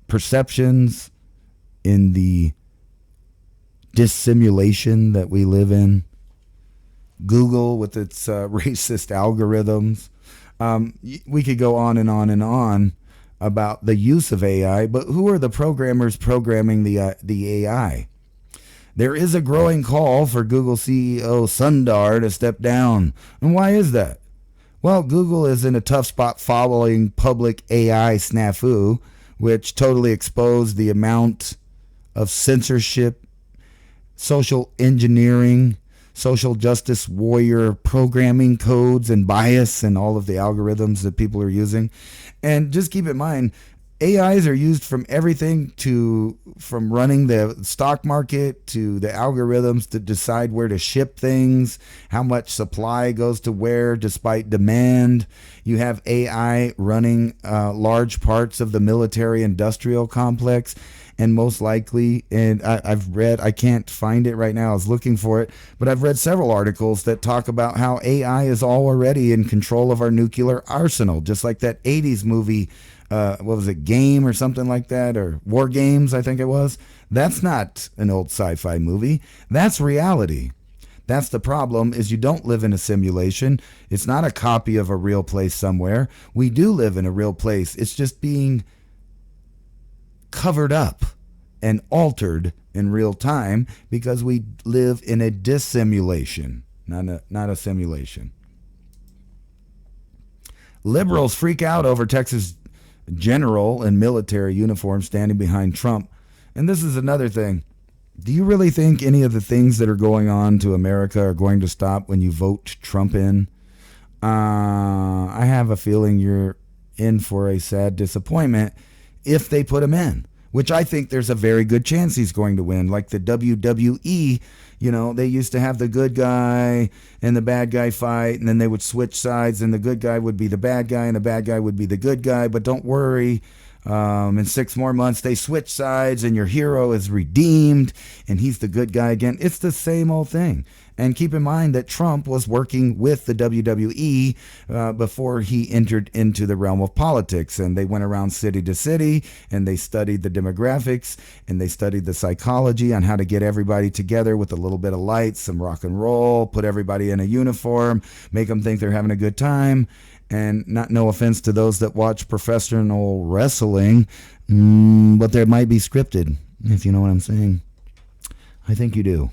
Perceptions in the dissimulation that we live in. Google with its racist algorithms. We could go on and on and on about the use of AI, but who are the programmers programming the AI? There is a growing call for Google CEO Sundar to step down. And why is that? Well, Google is in a tough spot following public AI snafu, which totally exposed the amount of censorship, social engineering, social justice warrior programming codes and bias and all of the algorithms that people are using. And just keep in mind, AIs are used from everything from running the stock market to the algorithms to decide where to ship things, how much supply goes to where despite demand. You have AI running large parts of the military industrial complex. And most likely, and I've read, I can't find it right now, I was looking for it, but I've read several articles that talk about how AI is already in control of our nuclear arsenal, just like that 80s movie, what was it, Game or something like that, or War Games, I think it was. That's not an old sci-fi movie. That's reality. That's the problem, is you don't live in a simulation. It's not a copy of a real place somewhere. We do live in a real place. It's just being covered up and altered in real time because we live in a dissimulation, not a simulation. Liberals freak out over Texas general in military uniform standing behind Trump. And this is another thing. Do you really think any of the things that are going on to America are going to stop when you vote Trump in? I have a feeling you're in for a sad disappointment if they put him in, which I think there's a very good chance he's going to win. Like the WWE, they used to have the good guy and the bad guy fight, and then they would switch sides, and the good guy would be the bad guy, and the bad guy would be the good guy. But don't worry, in 6 more months, they switch sides, and your hero is redeemed, and he's the good guy again. It's the same old thing. And keep in mind that Trump was working with the WWE before he entered into the realm of politics. And they went around city to city, and they studied the demographics, and they studied the psychology on how to get everybody together with a little bit of lights, some rock and roll, put everybody in a uniform, make them think they're having a good time. And no offense to those that watch professional wrestling, but there might be scripted, if you know what I'm saying. I think you do.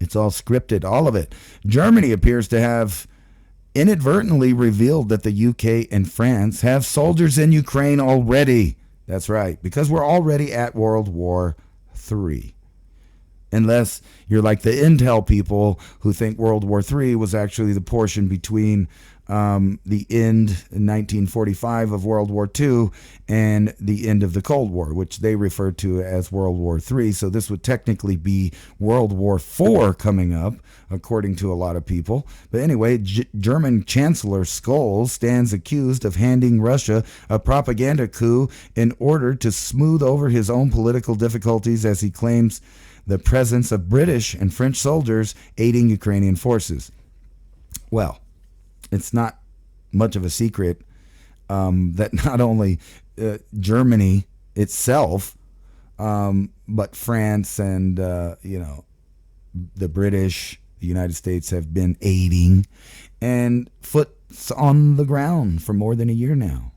It's all scripted, all of it. Germany appears to have inadvertently revealed that the UK and France have soldiers in Ukraine already. That's right, because we're already at World War III. Unless you're like the intel people who think World War III was actually the portion between the end in 1945 of World War II and the end of the Cold War, which they refer to as World War III. So this would technically be World War IV coming up, according to a lot of people. But anyway, German Chancellor Scholz stands accused of handing Russia a propaganda coup in order to smooth over his own political difficulties, as he claims the presence of British and French soldiers aiding Ukrainian forces. Well, it's not much of a secret that not only Germany itself, but France and, the British, the United States have been aiding and foot's on the ground for more than a year now.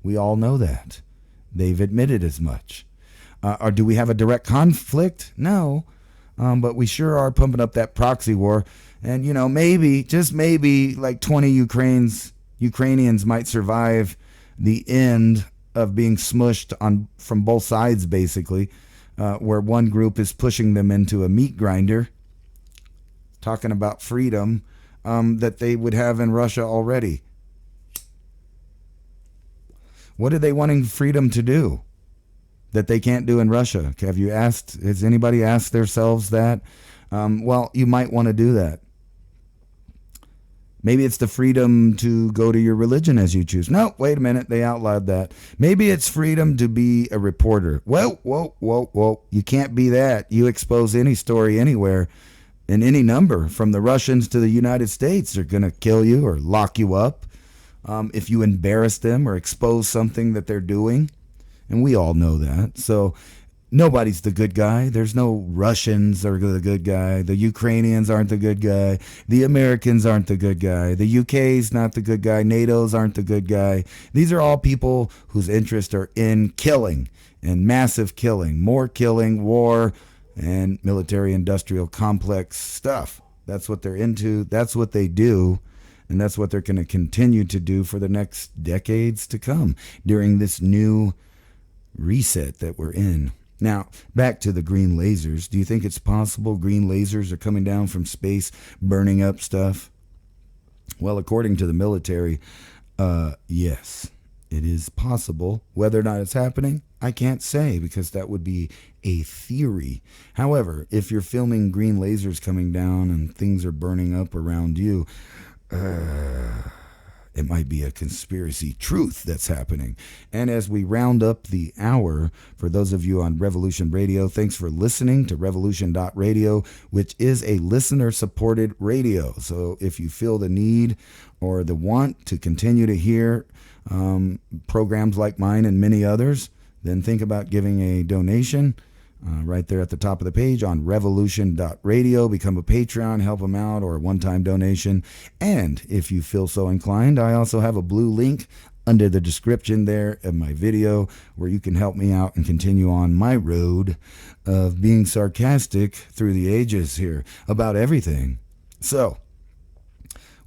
We all know that. They've admitted as much. Or do we have a direct conflict? No. But we sure are pumping up that proxy war. And, maybe, just maybe, like 20 Ukrainians might survive the end of being smushed from both sides, basically, where one group is pushing them into a meat grinder, talking about freedom that they would have in Russia already. What are they wanting freedom to do that they can't do in Russia? Has anybody asked themselves that? Well, you might want to do that. Maybe it's the freedom to go to your religion as you choose. No, wait a minute, they outlawed that. Maybe it's freedom to be a reporter. Whoa. You can't be that. You expose any story anywhere in any number, from the Russians to the United States. They're going to kill you or lock you up if you embarrass them or expose something that they're doing. And we all know that. So nobody's the good guy. There's no Russians are the good guy. The Ukrainians aren't the good guy. The Americans aren't the good guy. The UK's not the good guy. NATO's aren't the good guy. These are all people whose interests are in killing and massive killing, more killing, war, and military industrial complex stuff. That's what they're into. That's what they do. And that's what they're going to continue to do for the next decades to come during this new reset that we're in. Now, back to the green lasers. Do you think it's possible green lasers are coming down from space, burning up stuff? Well, according to the military, yes, it is possible. Whether or not it's happening, I can't say, because that would be a theory. However, if you're filming green lasers coming down and things are burning up around you, it might be a conspiracy truth that's happening. And as we round up the hour, for those of you on Revolution Radio, thanks for listening to Revolution.Radio, which is a listener-supported radio. So if you feel the need or the want to continue to hear programs like mine and many others, then think about giving a donation. Right there at the top of the page on Revolution.Radio. Become a Patreon, help them out, or a one-time donation. And if you feel so inclined, I also have a blue link under the description there of my video where you can help me out and continue on my road of being sarcastic through the ages here about everything. So,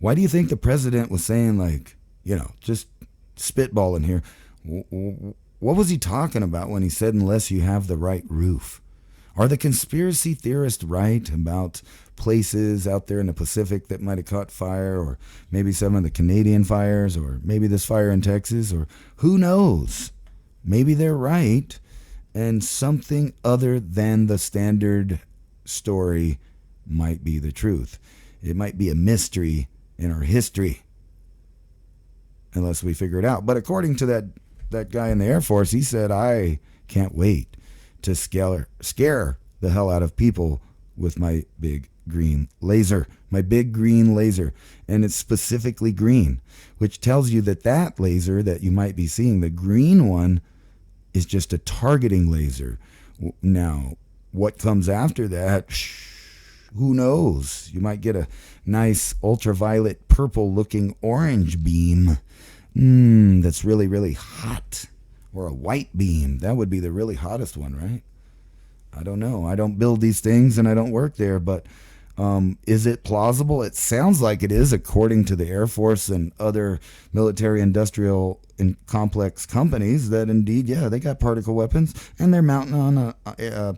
why do you think the president was saying, like, just spitballing here? What was he talking about when he said, unless you have the right roof? Are the conspiracy theorists right about places out there in the Pacific that might have caught fire, or maybe some of the Canadian fires, or maybe this fire in Texas, or who knows? Maybe they're right, and something other than the standard story might be the truth. It might be a mystery in our history, unless we figure it out. But according to that guy in the Air Force, he said, I can't wait to scare the hell out of people with my big green laser. And it's specifically green, which tells you that laser that you might be seeing, the green one, is just a targeting laser. Now, what comes after that, who knows? You might get a nice ultraviolet purple looking orange beam. That's really, really hot. Or a white beam. That would be the really hottest one, right? I don't know. I don't build these things and I don't work there, but is it plausible? It sounds like it is, according to the Air Force and other military, industrial, and complex companies, that indeed, yeah, they got particle weapons and they're mounting on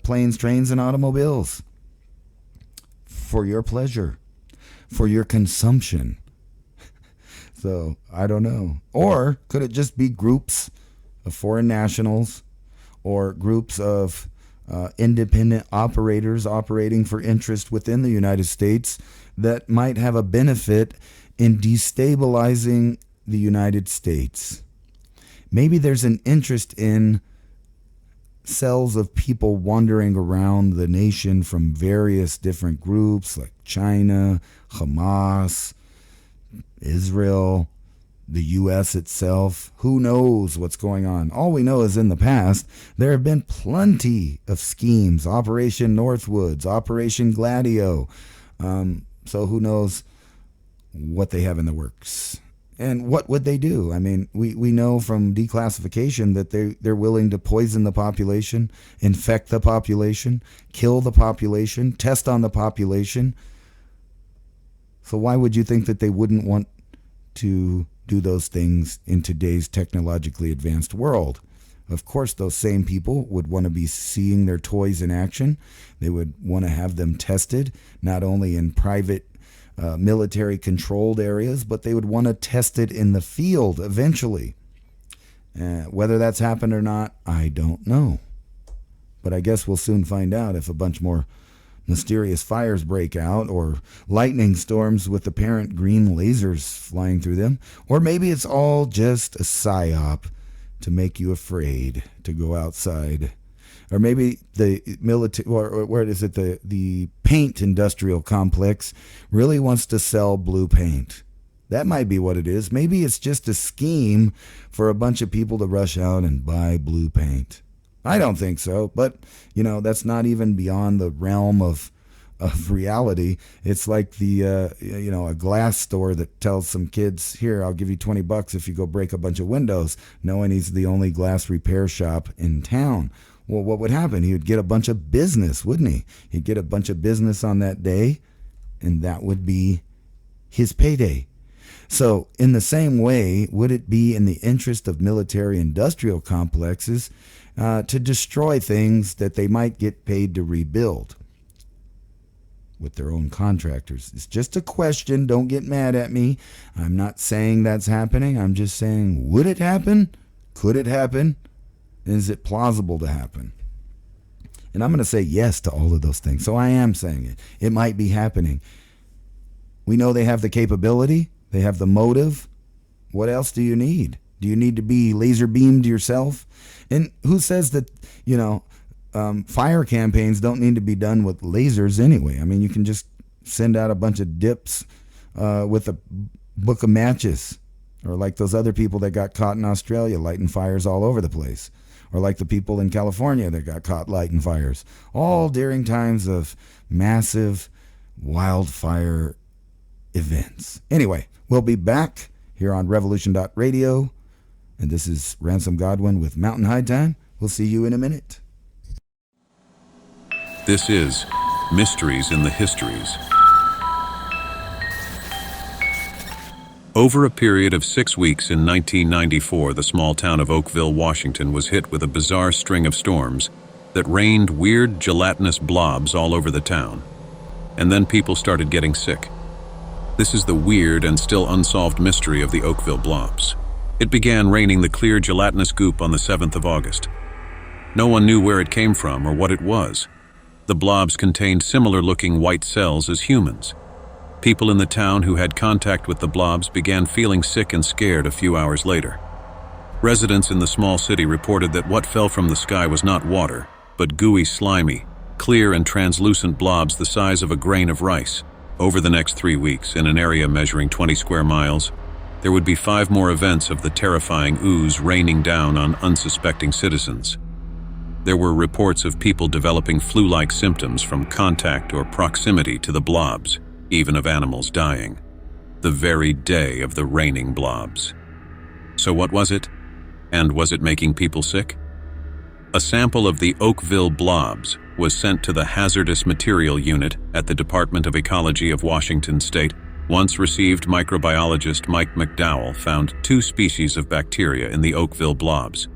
planes, trains, and automobiles. For your pleasure. For your consumption. So, I don't know. Or could it just be groups of foreign nationals or groups of independent operators operating for interest within the United States that might have a benefit in destabilizing the United States? Maybe there's an interest in cells of people wandering around the nation from various different groups like China, Hamas, Israel, the U.S. itself. Who knows what's going on? All we know is in the past, there have been plenty of schemes. Operation Northwoods, Operation Gladio. So who knows what they have in the works. And what would they do? I mean, we know from declassification that they're willing to poison the population, infect the population, kill the population, test on the population. So why would you think that they wouldn't want to do those things in today's technologically advanced world? Of course, those same people would want to be seeing their toys in action. They would want to have them tested, not only in private military controlled areas, but they would want to test it in the field eventually. Whether that's happened or not, I don't know. But I guess we'll soon find out if a bunch more mysterious fires break out, or lightning storms with apparent green lasers flying through them. Or maybe it's all just a psyop to make you afraid to go outside. Or maybe the military, or where is it, the paint industrial complex really wants to sell blue paint. That might be what it is. Maybe it's just a scheme for a bunch of people to rush out and buy blue paint. I don't think so, but, that's not even beyond the realm of reality. It's like a glass store that tells some kids, here, I'll give you $20 if you go break a bunch of windows, knowing he's the only glass repair shop in town. Well, what would happen? He would get a bunch of business, wouldn't he? He'd get a bunch of business on that day, and that would be his payday. So in the same way, would it be in the interest of military-industrial complexes to destroy things that they might get paid to rebuild with their own contractors? It's just a question. Don't get mad at me. I'm not saying that's happening. I'm just saying, would it happen? Could it happen? Is it plausible to happen? And I'm going to say yes to all of those things. So I am saying it. It might be happening. We know they have the capability. They have the motive. What else do you need? Do you need to be laser beamed yourself? And who says that, fire campaigns don't need to be done with lasers anyway? I mean, you can just send out a bunch of dips with a book of matches, or like those other people that got caught in Australia lighting fires all over the place, or like the people in California that got caught lighting fires, all during times of massive wildfire events. Anyway, we'll be back here on Revolution.Radio, and this is Ransom Godwin with Mountain High Time. We'll see you in a minute. This is Mysteries in the Histories. Over a period of 6 weeks in 1994, the small town of Oakville, Washington was hit with a bizarre string of storms that rained weird gelatinous blobs all over the town. And then people started getting sick. This is the weird and still unsolved mystery of the Oakville blobs. It began raining the clear gelatinous goop on the 7th of August. No one knew where it came from or what it was. The blobs contained similar-looking white cells as humans. People in the town who had contact with the blobs began feeling sick and scared a few hours later. Residents in the small city reported that what fell from the sky was not water, but gooey, slimy, clear and translucent blobs the size of a grain of rice. Over the next 3 weeks, in an area measuring 20 square miles, there would be 5 more events of the terrifying ooze raining down on unsuspecting citizens. There were reports of people developing flu-like symptoms from contact or proximity to the blobs, even of animals dying. The very day of the raining blobs. So what was it? And was it making people sick? A sample of the Oakville blobs was sent to the Hazardous Material Unit at the Department of Ecology of Washington State. Once received microbiologist Mike McDowell found 2 species of bacteria in the Oakville blobs,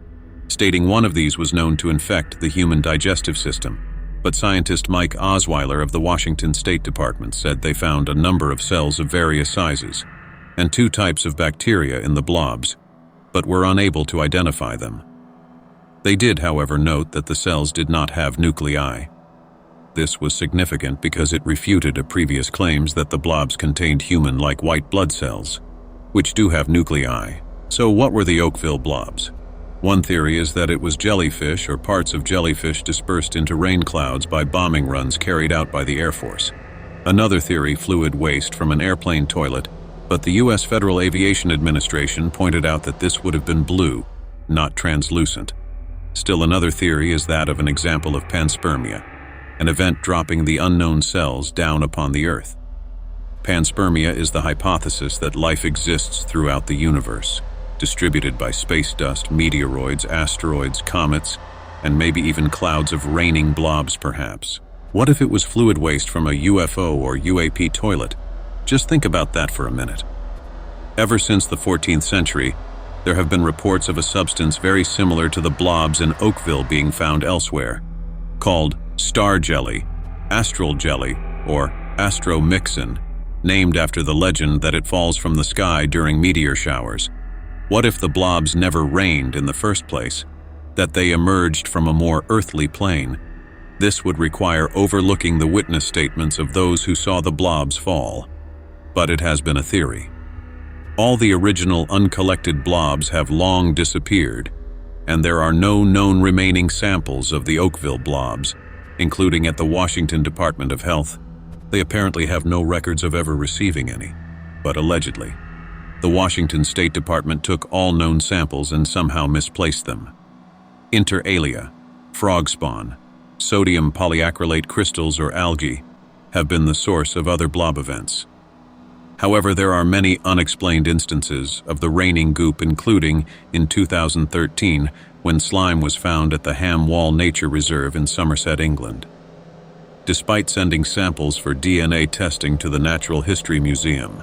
stating one of these was known to infect the human digestive system. But scientist Mike Osweiler of the Washington State Department said they found a number of cells of various sizes and 2 types of bacteria in the blobs, but were unable to identify them. They did, however, note that the cells did not have nuclei. This was significant because it refuted a previous claims that the blobs contained human-like white blood cells, which do have nuclei. So what were the Oakville blobs? One theory is that it was jellyfish or parts of jellyfish dispersed into rain clouds by bombing runs carried out by the Air Force. Another theory, fluid waste from an airplane toilet, but the U.S. Federal Aviation Administration pointed out that this would have been blue, not translucent. Still another theory is that of an example of panspermia, an event dropping the unknown cells down upon the Earth. Panspermia is the hypothesis that life exists throughout the universe, distributed by space dust, meteoroids, asteroids, comets, and maybe even clouds of raining blobs perhaps. What if it was fluid waste from a UFO or UAP toilet? Just think about that for a minute. Ever since the 14th century, there have been reports of a substance very similar to the blobs in Oakville being found elsewhere, called star jelly, astral jelly, or astromyxin, named after the legend that it falls from the sky during meteor showers. What if the blobs never rained in the first place, that they emerged from a more earthly plane? This would require overlooking the witness statements of those who saw the blobs fall. But it has been a theory. All the original uncollected blobs have long disappeared, and there are no known remaining samples of the Oakville blobs, including at the Washington Department of Health. They apparently have no records of ever receiving any, but allegedly. The Washington State Department took all known samples and somehow misplaced them. Inter alia, frog spawn, sodium polyacrylate crystals or algae have been the source of other blob events. However, there are many unexplained instances of the raining goop, including in 2013 when slime was found at the Ham Wall Nature Reserve in Somerset, England. Despite sending samples for DNA testing to the Natural History Museum,